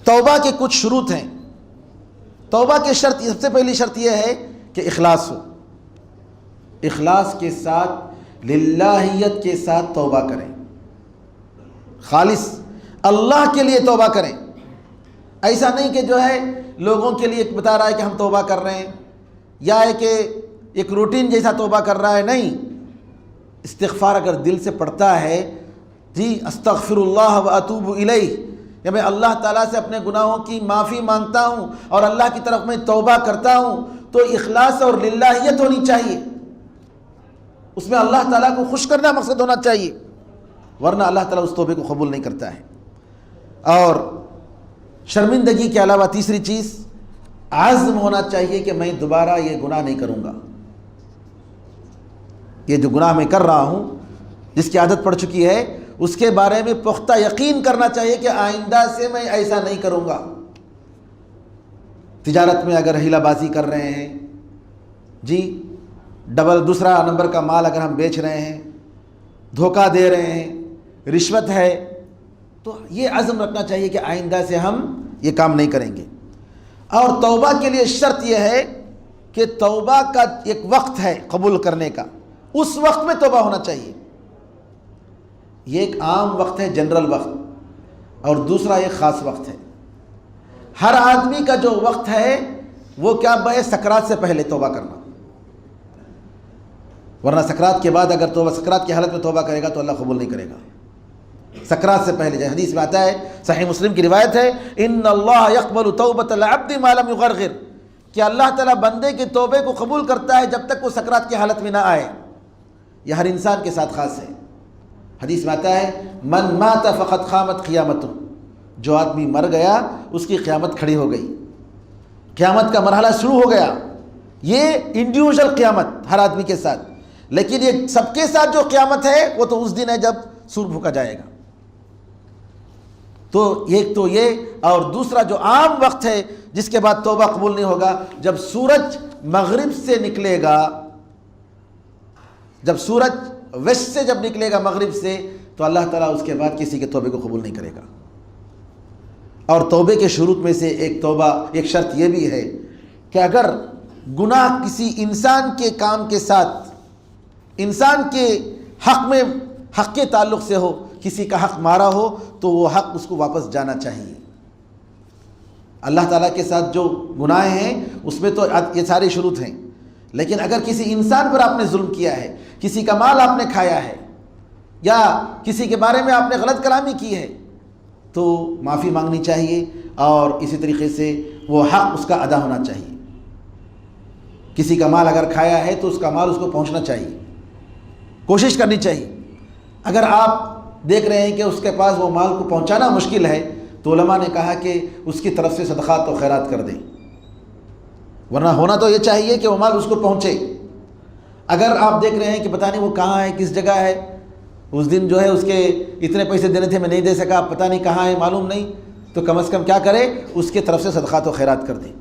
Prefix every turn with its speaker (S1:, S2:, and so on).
S1: توبہ کے کچھ شروط ہیں۔ توبہ کی شرط، سب سے پہلی شرط یہ ہے کہ اخلاص ہو، اخلاص کے ساتھ، للہیت کے ساتھ توبہ کریں، خالص اللہ کے لیے توبہ کریں۔ ایسا نہیں کہ جو ہے لوگوں کے لیے بتا رہا ہے کہ ہم توبہ کر رہے ہیں، یا ہے کہ ایک روٹین جیسا توبہ کر رہا ہے، نہیں۔ استغفار اگر دل سے پڑھتا ہے، جی استغفر اللہ و اتوب الیہ، یا میں اللہ تعالیٰ سے اپنے گناہوں کی معافی مانگتا ہوں اور اللہ کی طرف میں توبہ کرتا ہوں، تو اخلاص اور للہیت ہونی چاہیے، اس میں اللہ تعالیٰ کو خوش کرنا مقصد ہونا چاہیے، ورنہ اللہ تعالیٰ اس توبے کو قبول نہیں کرتا ہے۔ اور شرمندگی کے علاوہ تیسری چیز، عزم ہونا چاہیے کہ میں دوبارہ یہ گناہ نہیں کروں گا، یہ جو گناہ میں کر رہا ہوں، جس کی عادت پڑ چکی ہے، اس کے بارے میں پختہ یقین کرنا چاہیے کہ آئندہ سے میں ایسا نہیں کروں گا۔ تجارت میں اگر ہیلا بازی کر رہے ہیں، جی ڈبل دوسرا نمبر کا مال اگر ہم بیچ رہے ہیں، دھوکہ دے رہے ہیں، رشوت ہے، تو یہ عزم رکھنا چاہیے کہ آئندہ سے ہم یہ کام نہیں کریں گے۔ اور توبہ کے لیے شرط یہ ہے کہ توبہ کا ایک وقت ہے قبول کرنے کا، اس وقت میں توبہ ہونا چاہیے۔ یہ ایک عام وقت ہے، جنرل وقت، اور دوسرا ایک خاص وقت ہے۔ ہر آدمی کا جو وقت ہے وہ کیا ہے؟ سکرات سے پہلے توبہ کرنا، ورنہ سکرات کے بعد اگر توبہ، سکرات کی حالت میں توبہ کرے گا تو اللہ قبول نہیں کرے گا۔ سکرات سے پہلے، جیسے حدیث میں آتا ہے، صحیح مسلم کی روایت ہے، ان اللہ یقبل توبۃ العبد ما لم یغرغر، کہ اللہ تعالیٰ بندے کے توبے کو قبول کرتا ہے جب تک وہ سکرات کی حالت میں نہ آئے۔ یہ ہر انسان کے ساتھ خاص ہے۔ حدیث میں آتا ہے، من مات فقد قامت قیامتہ، جو آدمی مر گیا اس کی قیامت کھڑی ہو گئی، قیامت کا مرحلہ شروع ہو گیا۔ یہ انڈیویجول قیامت ہر آدمی کے ساتھ، لیکن یہ سب کے ساتھ جو قیامت ہے وہ تو اس دن ہے جب سور پھونکا جائے گا۔ تو ایک تو یہ، اور دوسرا جو عام وقت ہے جس کے بعد توبہ قبول نہیں ہوگا، جب سورج مغرب سے نکلے گا، جب سورج ویسٹ سے جب نکلے گا مغرب سے، تو اللہ تعالیٰ اس کے بعد کسی کے توبے کو قبول نہیں کرے گا۔ اور توبے کے شروط میں سے ایک شرط یہ بھی ہے کہ اگر گناہ کسی انسان کے کام کے ساتھ، انسان کے حق میں، حق کے تعلق سے ہو، کسی کا حق مارا ہو، تو وہ حق اس کو واپس جانا چاہیے۔ اللہ تعالیٰ کے ساتھ جو گناہ ہیں اس میں تو یہ سارے شروط ہیں، لیکن اگر کسی انسان پر آپ نے ظلم کیا ہے، کسی کا مال آپ نے کھایا ہے، یا کسی کے بارے میں آپ نے غلط کلامی کی ہے، تو معافی مانگنی چاہیے، اور اسی طریقے سے وہ حق اس کا ادا ہونا چاہیے۔ کسی کا مال اگر کھایا ہے تو اس کا مال اس کو پہنچنا چاہیے، کوشش کرنی چاہیے۔ اگر آپ دیکھ رہے ہیں کہ اس کے پاس وہ مال کو پہنچانا مشکل ہے، تو علماء نے کہا کہ اس کی طرف سے صدقات و خیرات کر دیں، ورنہ ہونا تو یہ چاہیے کہ وہ مال اس کو پہنچے۔ اگر آپ دیکھ رہے ہیں کہ پتہ نہیں وہ کہاں ہے، کس جگہ ہے، اس دن جو ہے اس کے اتنے پیسے دینے تھے میں نہیں دے سکا، پتہ نہیں کہاں ہے، معلوم نہیں، تو کم از کم کیا کرے، اس کے طرف سے صدقات و خیرات کر دیں۔